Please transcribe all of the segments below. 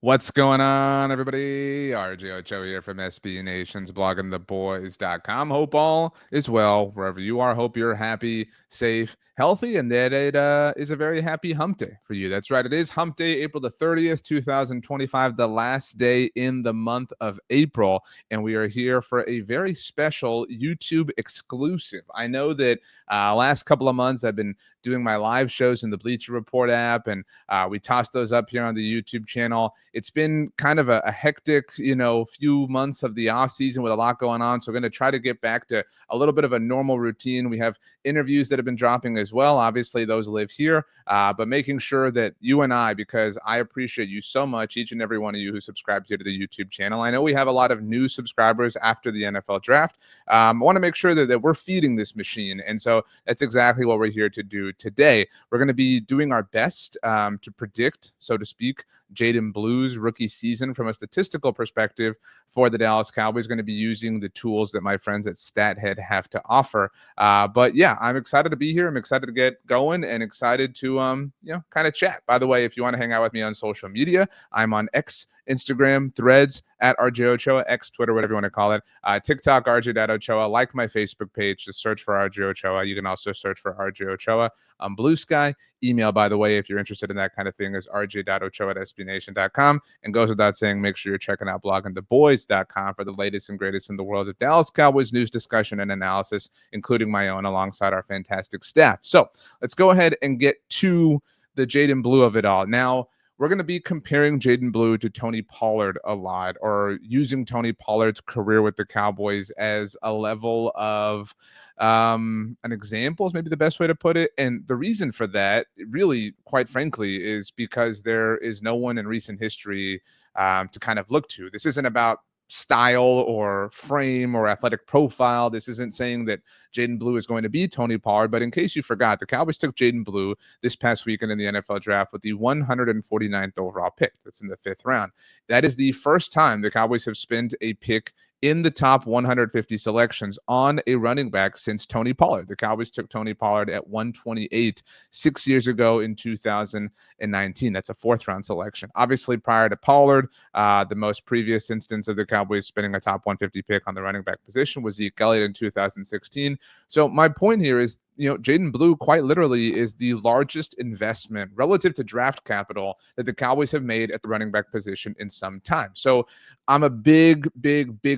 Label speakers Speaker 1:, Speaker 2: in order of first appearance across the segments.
Speaker 1: What's going on, everybody? RJ Ochoa here from SB Nation's bloggingtheboys.com. Hope all is well wherever you are. Hope you're happy, safe, healthy, and that it is a very happy hump day for you. That's right. It is hump day, April the 30th, 2025, the last day in the month of April. And we are here for a very special YouTube exclusive. I know that last couple of months I've been doing my live shows in the Bleacher Report app, and we tossed those up here on the YouTube channel. It's been kind of a hectic, few months of the off season with a lot going on. So we're going to try to get back to a little bit of a normal routine. We have interviews that have been dropping as well. Obviously, those live here, but making sure that you and I, because I appreciate you so much, each and every one of you who subscribed here to the YouTube channel. I know we have a lot of new subscribers after the NFL draft. I want to make sure that we're feeding this machine. And so that's exactly what we're here to do today. We're going to be doing our best to predict, so to speak, Jadon Blue's rookie season from a statistical perspective for the Dallas Cowboys. Going to be using the tools that my friends at StatHead have to offer. But yeah, I'm excited to be here. I'm excited to get going and excited to kind of chat. By the way, if you want to hang out with me on social media, I'm on X, Instagram, Threads at RJ Ochoa, X, Twitter, whatever you want to call it. TikTok, RJ.Ochoa. Like my Facebook page, just search for RJ Ochoa. You can also search for RJ Ochoa on Blue Sky. Email, by the way, if you're interested in that kind of thing, is rj.ochoa@sbnation.com. And goes without saying, make sure you're checking out bloggingtheboys.com for the latest and greatest in the world of Dallas Cowboys news, discussion, and analysis, including my own, alongside our fantastic staff. So let's go ahead and get to the Jadon Blue of it all. Now, we're going to be comparing Jaydon Blue to Tony Pollard a lot, or using Tony Pollard's career with the Cowboys as a level of an example is maybe the best way to put it. And the reason for that, really, quite frankly, is because there is no one in recent history to kind of look to. This isn't about style or frame or athletic profile. This isn't saying that Jaydon Blue is going to be Tony Pollard, but in case you forgot, the Cowboys took Jaydon Blue this past weekend in the NFL draft with the 149th overall pick. That's in the 5th round. That is the first time the Cowboys have spent a pick in the top 150 selections on a running back since Tony Pollard. The Cowboys took Tony Pollard at 128 6 years ago in 2019. That's a 4th round selection. Obviously, prior to Pollard, the most previous instance of the Cowboys spending a top 150 pick on the running back position was Zeke Elliott in 2016. So my point here is, Jaydon Blue quite literally is the largest investment relative to draft capital that the Cowboys have made at the running back position in some time. So I'm a big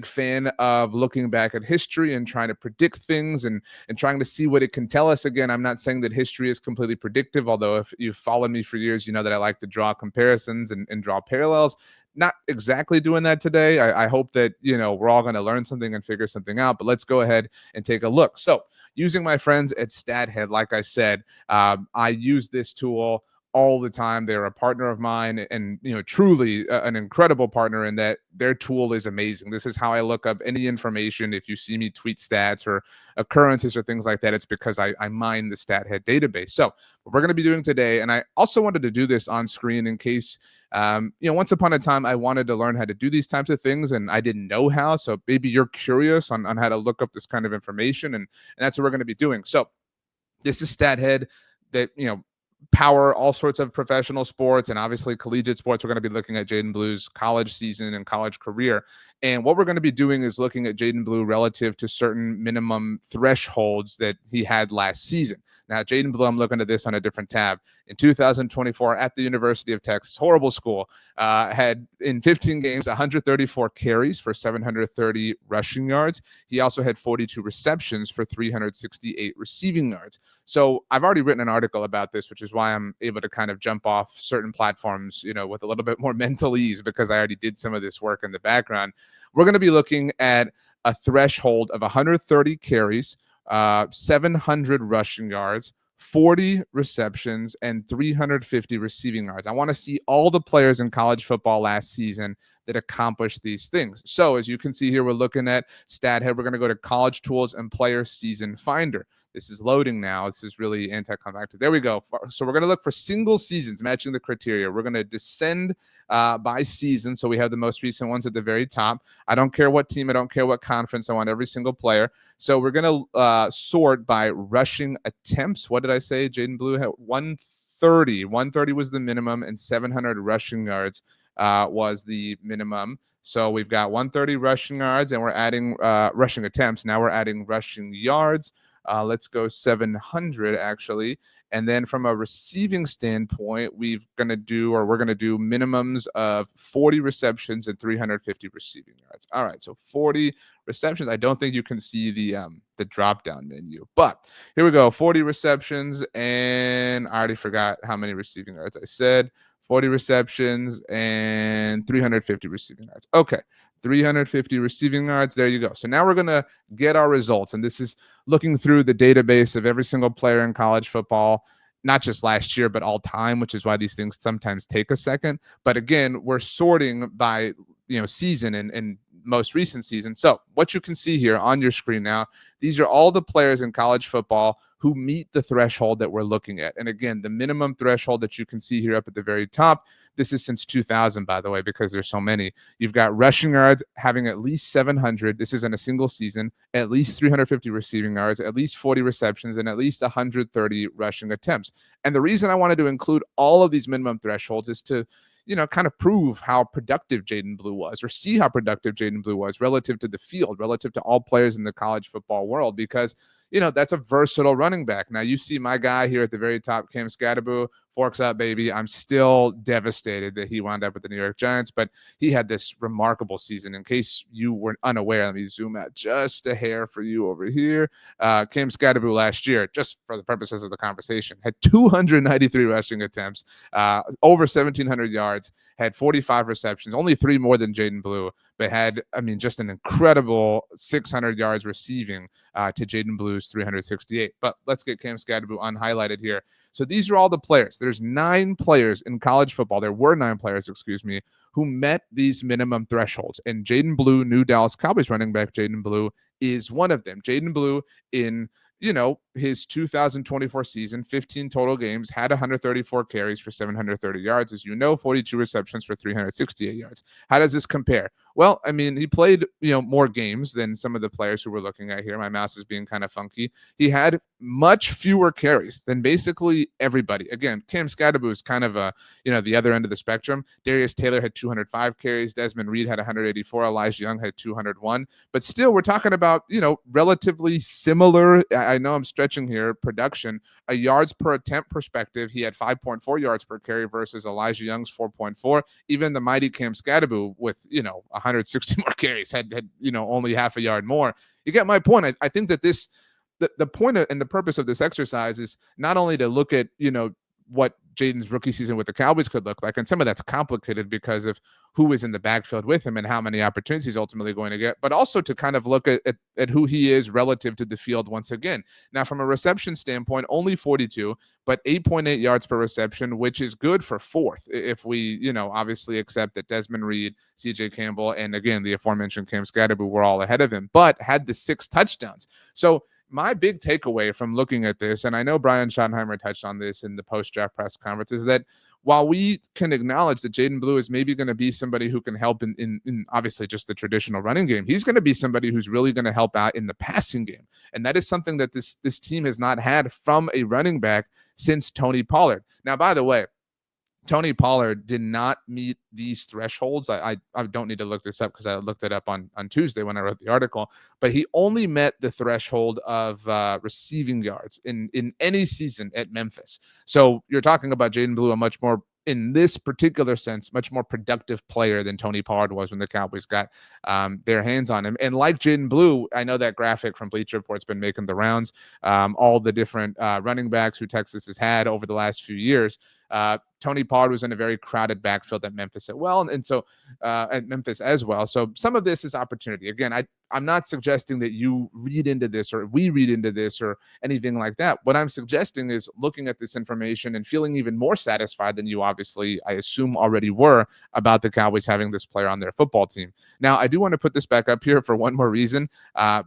Speaker 1: fan of looking back at history and trying to predict things and trying to see what it can tell us. Again, I'm not saying that history is completely predictive, although if you've followed me for years, you know that I like to draw comparisons and draw parallels. Not exactly doing that today. I hope that, we're all going to learn something and figure something out, but let's go ahead and take a look. So using my friends at StatHead, like I said, I use this tool all the time. They're a partner of mine, and truly an incredible partner in that their tool is amazing. This is how I look up any information. If you see me tweet stats or occurrences or things like that, it's because I mine the StatHead database. So what we're going to be doing today, and I also wanted to do this on screen in case once upon a time, I wanted to learn how to do these types of things and I didn't know how. So maybe you're curious on how to look up this kind of information. And that's what we're going to be doing. So this is StatHead that, power all sorts of professional sports and obviously collegiate sports. We're going to be looking at Jaydon Blue's college season and college career. And what we're going to be doing is looking at Jaydon Blue relative to certain minimum thresholds that he had last season. Now, Jaydon Blue, I'm looking at this on a different tab. In 2024 at the University of Texas, horrible school, had in 15 games 134 carries for 730 rushing yards. He also had 42 receptions for 368 receiving yards. So I've already written an article about this, which is why I'm able to kind of jump off certain platforms, with a little bit more mental ease, because I already did some of this work in the background. We're going to be looking at a threshold of 130 carries, 700 rushing yards, 40 receptions, and 350 receiving yards. I want to see all the players in college football last season that accomplished these things. So as you can see here, we're looking at StatHead. We're going to go to College Tools and Player Season Finder. This is loading now. This is really anticlimactic. There we go. So we're going to look for single seasons matching the criteria. We're going to descend by season. So we have the most recent ones at the very top. I don't care what team. I don't care what conference. I want every single player. So we're going to sort by rushing attempts. What did I say? Jaydon Blue had 130. 130 was the minimum and 700 rushing yards was the minimum. So we've got 130 rushing yards, and we're adding rushing attempts. Now we're adding rushing yards. Let's go 700 actually. And then from a receiving standpoint, we're going to do minimums of 40 receptions and 350 receiving yards. All right, so 40 receptions. I don't think you can see the drop down menu, but here we go. 40 receptions, and I already forgot how many receiving yards I said. 40 receptions and 350 receiving yards. Okay, 350 receiving yards. There you go. So now we're going to get our results. And this is looking through the database of every single player in college football, not just last year, but all time, which is why these things sometimes take a second. But again, we're sorting by season and most recent season. So what you can see here on your screen now, these are all the players in college football who meet the threshold that we're looking at. And again, the minimum threshold that you can see here up at the very top, this is since 2000, by the way, because there's so many. You've got rushing yards having at least 700. This is in a single season, at least 350 receiving yards, at least 40 receptions, and at least 130 rushing attempts. And the reason I wanted to include all of these minimum thresholds is to kind of prove how productive Jadon Blue was, or see how productive Jadon Blue was relative to the field, relative to all players in the college football world, because that's a versatile running back. Now you see my guy here at the very top, Cam Skattebo, forks up, baby. I'm still devastated that he wound up with the New York Giants, but he had this remarkable season. In case you were unaware, let me zoom out just a hair for you over here. Cam Skattebo last year, just for the purposes of the conversation, had 293 rushing attempts, over 1,700 yards, had 45 receptions, only 3 more than Jadon Blue, but had, just an incredible 600 yards receiving to Jadon Blue's 368. But let's get Cam Skattebo unhighlighted here. So these are all the players. There's 9 players in college football. There were 9 players, who met these minimum thresholds. And Jadon Blue, new Dallas Cowboys running back Jadon Blue, is one of them. Jadon Blue in his 2024 season, 15 total games, had 134 carries for 730 yards, 42 receptions for 368 yards. How does this compare? Well, he played, more games than some of the players who we're looking at here. My mouse is being kind of funky. He had much fewer carries than basically everybody. Again, Cam Skattebo is kind of the other end of the spectrum. Darius Taylor had 205 carries. Desmond Reed had 184. Elijah Young had 201. But still, we're talking about, relatively similar, I know I'm stretching here, production. A yards per attempt perspective, he had 5.4 yards per carry versus Elijah Young's 4.4. Even the mighty Cam Skattebo with, 160 more carries had only half a yard more. You get my point. I think that the point and the purpose of this exercise is not only to look at, what Jadon's rookie season with the Cowboys could look like, and some of that's complicated because of who is in the backfield with him and how many opportunities he's ultimately going to get, but also to kind of look at who he is relative to the field once again. Now, from a reception standpoint, only 42, but 8.8 yards per reception, which is good for 4th if we, obviously accept that Desmond Reed, CJ Campbell, and again, the aforementioned Cam Skattebo were all ahead of him, but had the 6 touchdowns. So my big takeaway from looking at this, and I know Brian Schottenheimer touched on this in the post-draft press conference, is that while we can acknowledge that Jadon Blue is maybe going to be somebody who can help in obviously just the traditional running game, he's going to be somebody who's really going to help out in the passing game. And that is something that this team has not had from a running back since Tony Pollard. Now, by the way, Tony Pollard did not meet these thresholds. I don't need to look this up because I looked it up on Tuesday when I wrote the article, but he only met the threshold of receiving yards in any season at Memphis. So you're talking about Jadon Blue, a much more, in this particular sense, much more productive player than Tony Pollard was when the Cowboys got their hands on him. And like Jadon Blue, I know that graphic from Bleacher Report's been making the rounds, all the different running backs who Texas has had over the last few years. Tony Pollard was in a very crowded backfield at Memphis at Memphis as well. So some of this is opportunity. Again, I'm not suggesting that you read into this or we read into this or anything like that. What I'm suggesting is looking at this information and feeling even more satisfied than you obviously, I assume, already were about the Cowboys having this player on their football team. Now, I do want to put this back up here for one more reason,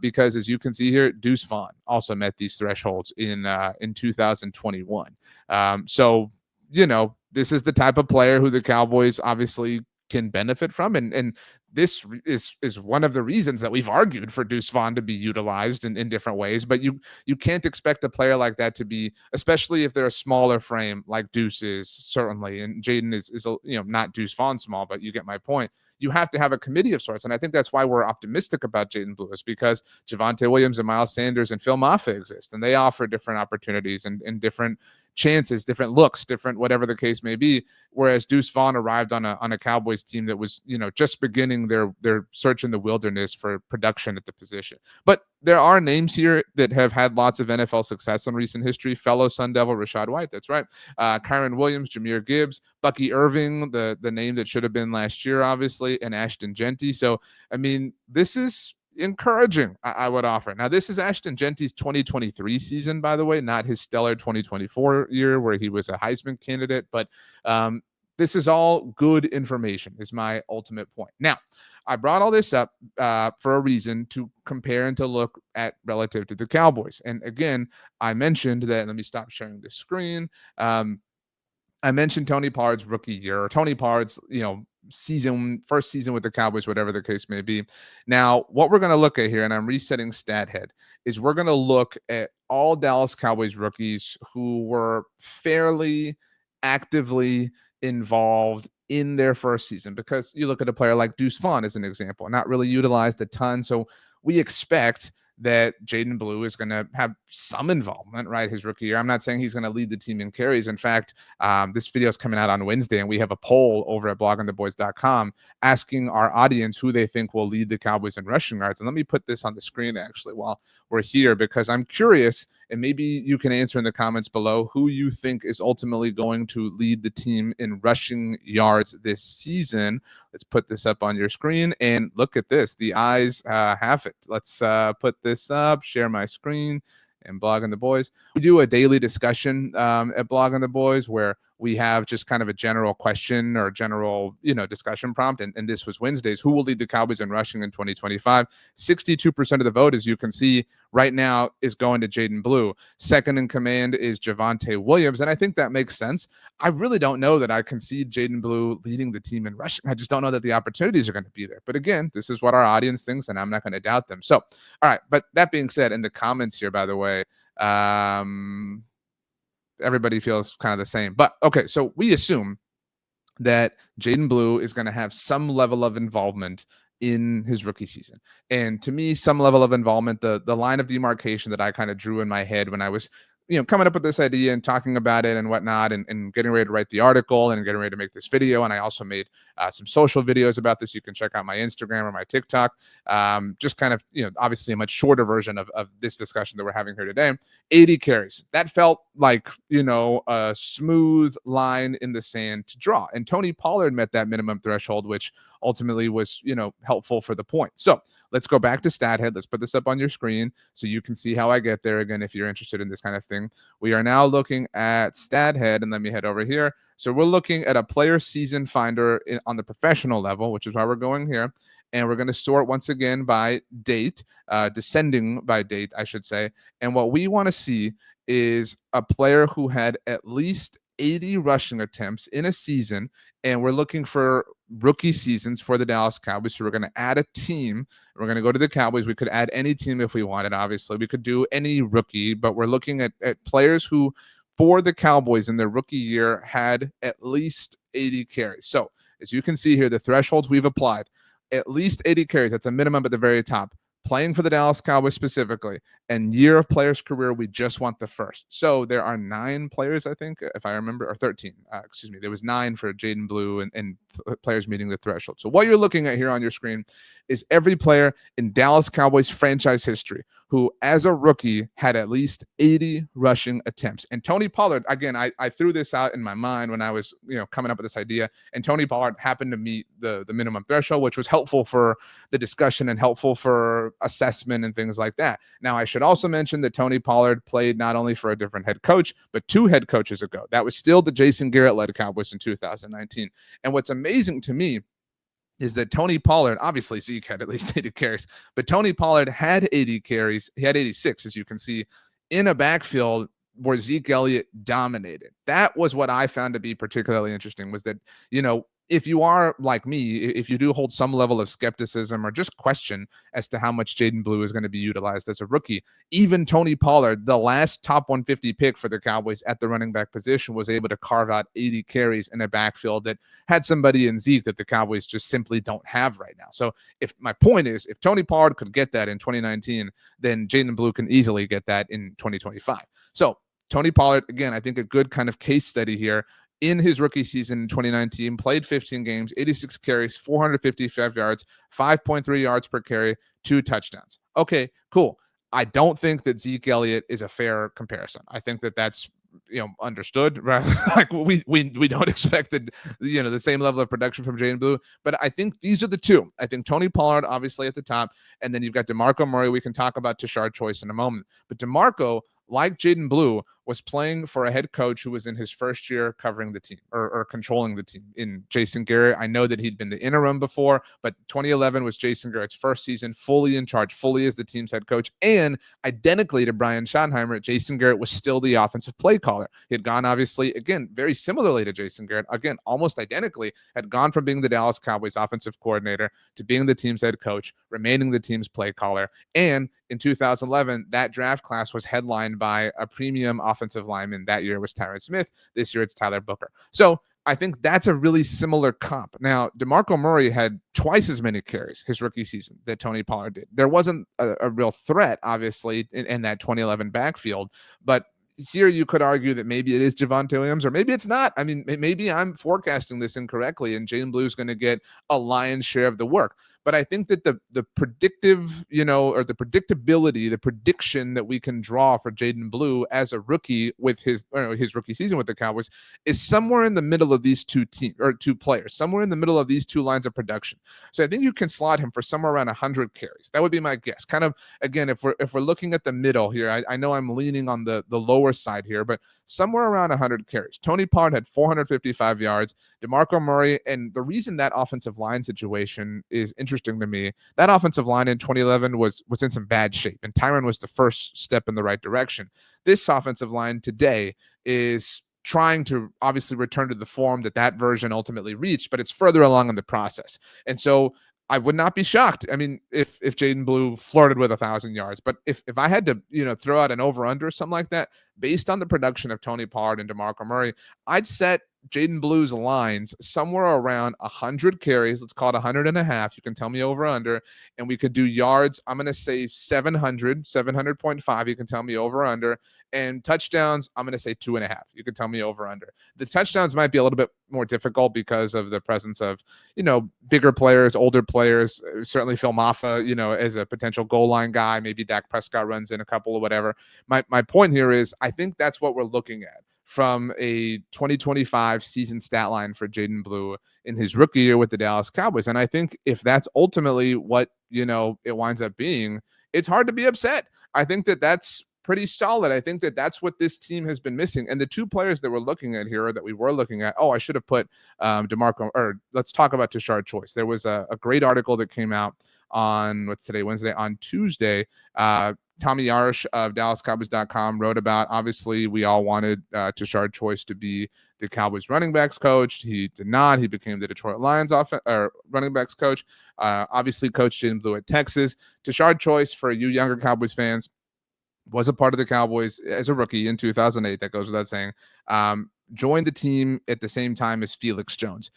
Speaker 1: because as you can see here, Deuce Vaughn also met these thresholds in 2021. So, this is the type of player who the Cowboys obviously can benefit from. And this is one of the reasons that we've argued for Deuce Vaughn to be utilized in different ways. But you can't expect a player like that to be, especially if they're a smaller frame like Deuce is, certainly, and Jadon is not Deuce Vaughn small, but you get my point. You have to have a committee of sorts. And I think that's why we're optimistic about Jadon Blue, is because Javonte Williams and Miles Sanders and Phil Maffa exist, and they offer different opportunities and different chances, different looks, different whatever the case may be. Whereas Deuce Vaughn arrived on a Cowboys team that was, just beginning their search in the wilderness for production at the position. But there are names here that have had lots of NFL success in recent history. Fellow Sun Devil Rachaad White, that's right. Kyron Williams, Jahmyr Gibbs, Bucky Irving, the name that should have been last year, obviously, and Ashton Jeanty. So, I mean, this is encouraging, I would offer. Now, this is Ashton Jeanty's 2023 season, by the way, not his stellar 2024 year where he was a Heisman candidate. But this is all good information, is my ultimate point. Now, I brought all this up for a reason, to compare and to look at relative to the Cowboys. And again, I mentioned that, let me stop sharing the screen. I mentioned Tony Pollard's rookie year, or Tony Pollard's, first season with the Cowboys, whatever the case may be. Now, what we're going to look at here, and I'm resetting StatHead, is we're going to look at all Dallas Cowboys rookies who were fairly actively involved in their first season, because you look at a player like Deuce Vaughn as an example, not really utilized a ton. So we expect that Jadon Blue is going to have some involvement, right, his rookie year. I'm not saying he's going to lead the team in carries. In fact, this video is coming out on Wednesday, and we have a poll over at bloggingtheboys.com asking our audience who they think will lead the Cowboys in rushing yards. And let me put this on the screen, actually, while we're here, because I'm curious, and maybe you can answer in the comments below, who you think is ultimately going to lead the team in rushing yards this season. Let's put this up on your screen, and look at this. The eyes have it. Let's put this up, share my screen, and Blogging the Boys. We do a daily discussion at Blogging the Boys where we have just kind of a general question or general, discussion prompt. And this was Wednesday's. Who will lead the Cowboys in rushing in 2025? 62% of the vote, as you can see right now, is going to Jadon Blue. Second in command is Javonte Williams. And I think that makes sense. I really don't know that I can see Jadon Blue leading the team in rushing. I just don't know that the opportunities are going to be there. But again, this is what our audience thinks, and I'm not going to doubt them. So, all right. But that being said, in the comments here, by the way, everybody feels kind of the same. But okay, so we assume that Jadon Blue is going to have some level of involvement in his rookie season. And to me, some level of involvement, the line of demarcation that I kind of drew in my head when I was coming up with this idea and talking about it and whatnot, and getting ready to write the article and getting ready to make this video. And I also made some social videos about this. You can check out my Instagram or my TikTok. Just kind of, obviously a much shorter version of this discussion that we're having here today. 80 carries. That felt like, a smooth line in the sand to draw. And Tony Pollard met that minimum threshold, which ultimately was, helpful for the point. So let's go back to StatHead. Let's put this up on your screen so you can see how I get there. Again, if you're interested in this kind of thing, we are now looking at StatHead, and let me head over here. So we're looking at a player season finder on the professional level, which is why we're going here. And we're going to sort once again by date, descending by date, I should say. And what we want to see is a player who had at least 80 rushing attempts in a season. And we're looking for rookie seasons for the Dallas Cowboys. So we're going to add a team. We're going to go to the Cowboys. We could add any team if we wanted, obviously. We could do any rookie, but we're looking at players who, for the Cowboys in their rookie year, had at least 80 carries. So as you can see here, the thresholds we've applied, at least 80 carries. That's a minimum at the very top. Playing for the Dallas Cowboys specifically, and year of player's career, we just want the first. So there are 9 players, I think, if I remember, or 13. Excuse me. There was 9 for Jadon Blue and players meeting the threshold. So what you're looking at here on your screen is every player in Dallas Cowboys franchise history who, as a rookie, had at least 80 rushing attempts. And Tony Pollard, again, I threw this out in my mind when I was, coming up with this idea. And Tony Pollard happened to meet the minimum threshold, which was helpful for the discussion and helpful for assessment and things like that. Now, I should also mention that Tony Pollard played not only for a different head coach, but 2 head coaches ago. That was still the Jason Garrett-led Cowboys in 2019. And what's amazing to me is that Tony Pollard, obviously Zeke had at least 80 carries, but Tony Pollard had 80 carries. He had 86, as you can see, in a backfield where Zeke Elliott dominated. That was what I found to be particularly interesting, was that, if you are like me, if you do hold some level of skepticism or just question as to how much Jadon Blue is going to be utilized as a rookie, even Tony Pollard, the last top 150 pick for the Cowboys at the running back position, was able to carve out 80 carries in a backfield that had somebody in Zeke that the Cowboys just simply don't have right now. So if my point is, if Tony Pollard could get that in 2019, then Jadon Blue can easily get that in 2025. So Tony Pollard, again, I think a good kind of case study here. In his rookie season in 2019, played 15 games, 86 carries, 455 yards, 5.3 yards per carry, 2 touchdowns. Okay, cool. I don't think that Zeke Elliott is a fair comparison. I think that that's understood, right? Like we don't expect the same level of production from Jadon Blue, but I think these are the two. I think Tony Pollard obviously at the top, and then you've got DeMarco Murray. We can talk about Tashard Choice in a moment, but DeMarco, like Jadon Blue, was playing for a head coach who was in his first year covering the team or controlling the team in Jason Garrett. I know that he'd been the interim before, but 2011 was Jason Garrett's first season, fully in charge, fully as the team's head coach. And identically to Brian Schottenheimer, Jason Garrett was still the offensive play caller. He had gone, obviously, again, very similarly to Jason Garrett, again, almost identically, had gone from being the Dallas Cowboys offensive coordinator to being the team's head coach, remaining the team's play caller. And in 2011, that draft class was headlined by a premium offensive lineman. That year was Tyron Smith. This year it's Tyler Booker. So I think that's a really similar comp. Now, DeMarco Murray had twice as many carries his rookie season that Tony Pollard did. There wasn't a real threat, obviously, in that 2011 backfield, but here you could argue that maybe it is Javonte Williams or maybe it's not. I mean, maybe I'm forecasting this incorrectly and Jadon Blue is going to get a lion's share of the work. But I think that the predictive, or the predictability, the prediction that we can draw for Jadon Blue as a rookie with his rookie season with the Cowboys is somewhere in the middle of these two players, somewhere in the middle of these two lines of production. So I think you can slot him for somewhere around 100 carries. That would be my guess. Kind of, again, if we're looking at the middle here, I know I'm leaning on the lower side here, but somewhere around 100 carries. Tony Pollard had 455 yards. DeMarco Murray, and the reason that offensive line situation is interesting to me, that offensive line in 2011 was in some bad shape, and Tyron was the first step in the right direction. This offensive line today is trying to obviously return to the form that version ultimately reached, but it's further along in the process. And so I would not be shocked. I mean, if Jadon Blue flirted with 1,000 yards, but if I had to, throw out an over/under or something like that, based on the production of Tony Pollard and DeMarco Murray, I'd set Jadon Blue's lines somewhere around 100 carries. Let's call it 100.5. You can tell me over/under, and we could do yards. I'm going to say 700.5. You can tell me over/under, and touchdowns. I'm going to say 2.5. You can tell me over/under. The touchdowns might be a little bit more difficult because of the presence of, bigger players, older players, certainly Phil Maffa, as a potential goal line guy. Maybe Dak Prescott runs in a couple or whatever. My point here is I think that's what we're looking at from a 2025 season stat line for Jadon Blue in his rookie year with the Dallas Cowboys. And I think if that's ultimately what, it winds up being, it's hard to be upset. I think that that's pretty solid. I think that that's what this team has been missing. And the two players that we're looking at here, or that we were looking at, I should have put DeMarco, or let's talk about Tashard Choice. There was a great article that came out on, what's today, Wednesday, on Tuesday. Tommy Yarsh of DallasCowboys.com wrote about, obviously, we all wanted Tashard Choice to be the Cowboys running backs coach. He did not. He became the Detroit Lions running backs coach. Obviously, coached Jaydon Blue at Texas. Tashard Choice, for you younger Cowboys fans, was a part of the Cowboys as a rookie in 2008. That goes without saying. Joined the team at the same time as Felix Jones.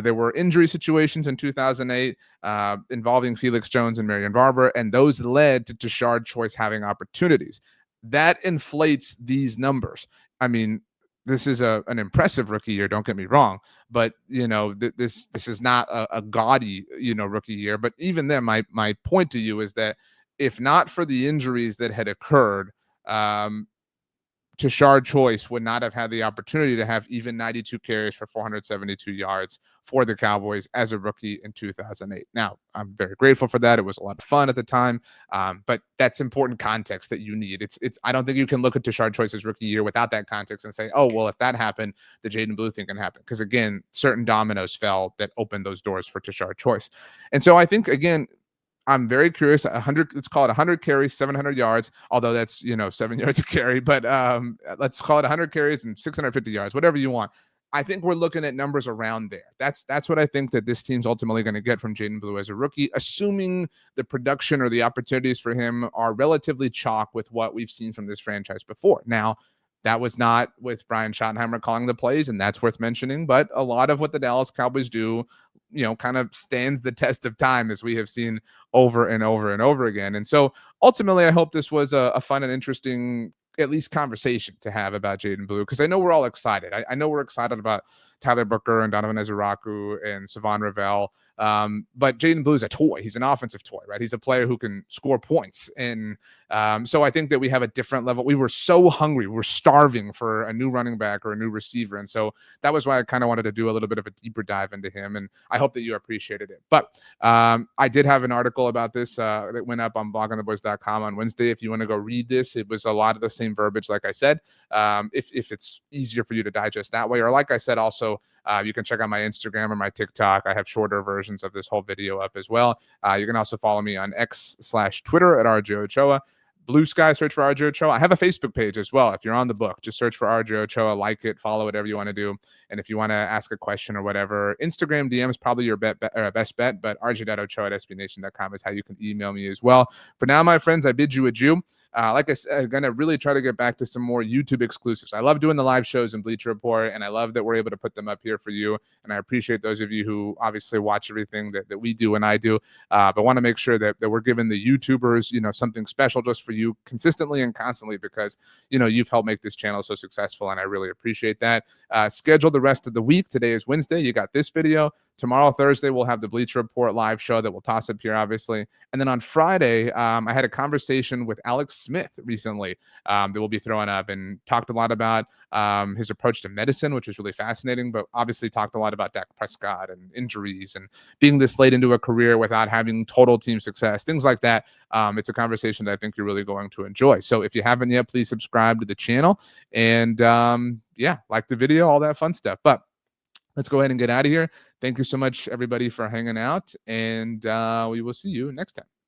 Speaker 1: There were injury situations in 2008 involving Felix Jones and Marion Barber, and those led to Tashard Choice having opportunities. That inflates these numbers. I mean, this is an impressive rookie year, don't get me wrong, but this is not a gaudy rookie year. But even then, my point to you is that if not for the injuries that had occurred, Tashard Choice would not have had the opportunity to have even 92 carries for 472 yards for the Cowboys as a rookie in 2008. Now, I'm very grateful for that. It was a lot of fun at the time, but that's important context that you need. I don't think you can look at Tashard Choice's rookie year without that context and say, oh, well, if that happened, the Jadon Blue thing can happen. Because again, certain dominoes fell that opened those doors for Tashard Choice. And so I think, again, I'm very curious. 100, let's call it 100 carries, 700 yards, although that's 7 yards a carry. But let's call it 100 carries and 650 yards, whatever you want. I think we're looking at numbers around there. That's what I think that this team's ultimately going to get from Jadon Blue as a rookie, assuming the production or the opportunities for him are relatively chalk with what we've seen from this franchise before. Now, that was not with Brian Schottenheimer calling the plays, and that's worth mentioning. But a lot of what the Dallas Cowboys do, kind of stands the test of time, as we have seen over and over and over again. And so ultimately, I hope this was a fun and interesting, at least, conversation to have about Jadon Blue, because I know we're all excited. I know we're excited about Tyler Booker and Donovan Ezuraku and Savon Ravel. But Jadon Blue is a toy. He's an offensive toy, right? He's a player who can score points. And so I think that we have a different level. We were so hungry. We were starving for a new running back or a new receiver. And so that was why I kind of wanted to do a little bit of a deeper dive into him. And I hope that you appreciated it. But I did have an article about this that went up on blogontheboys.com on Wednesday. If you want to go read this, it was a lot of the same verbiage, like I said, if it's easier for you to digest that way. Or like I said, also, you can check out my Instagram or my TikTok. I have shorter versions of this whole video up as well. You can also follow me on X/Twitter at RJ Ochoa. Blue Sky, search for RJ Ochoa. I have a Facebook page as well. If you're on the book, just search for RJ Ochoa, like it, follow whatever you want to do. And if you want to ask a question or whatever, Instagram DM is probably your best bet, but rj.ochoa@sbnation.com is how you can email me as well. For now, my friends, I bid you adieu. Like I said, I'm going to really try to get back to some more YouTube exclusives. I love doing the live shows in Bleacher Report, and I love that we're able to put them up here for you. And I appreciate those of you who obviously watch everything that we do and I do, but want to make sure that we're giving the YouTubers, something special just for you consistently and constantly, because, you've helped make this channel so successful, and I really appreciate that. Schedule the rest of the week. Today is Wednesday. You got this video. Tomorrow, Thursday, we'll have the Bleacher Report live show that we'll toss up here, obviously. And then on Friday, I had a conversation with Alex Smith recently that we'll be throwing up, and talked a lot about his approach to medicine, which was really fascinating, but obviously talked a lot about Dak Prescott and injuries and being this late into a career without having total team success, things like that. It's a conversation that I think you're really going to enjoy. So if you haven't yet, please subscribe to the channel and like the video, all that fun stuff. But let's go ahead and get out of here. Thank you so much, everybody, for hanging out, and we will see you next time.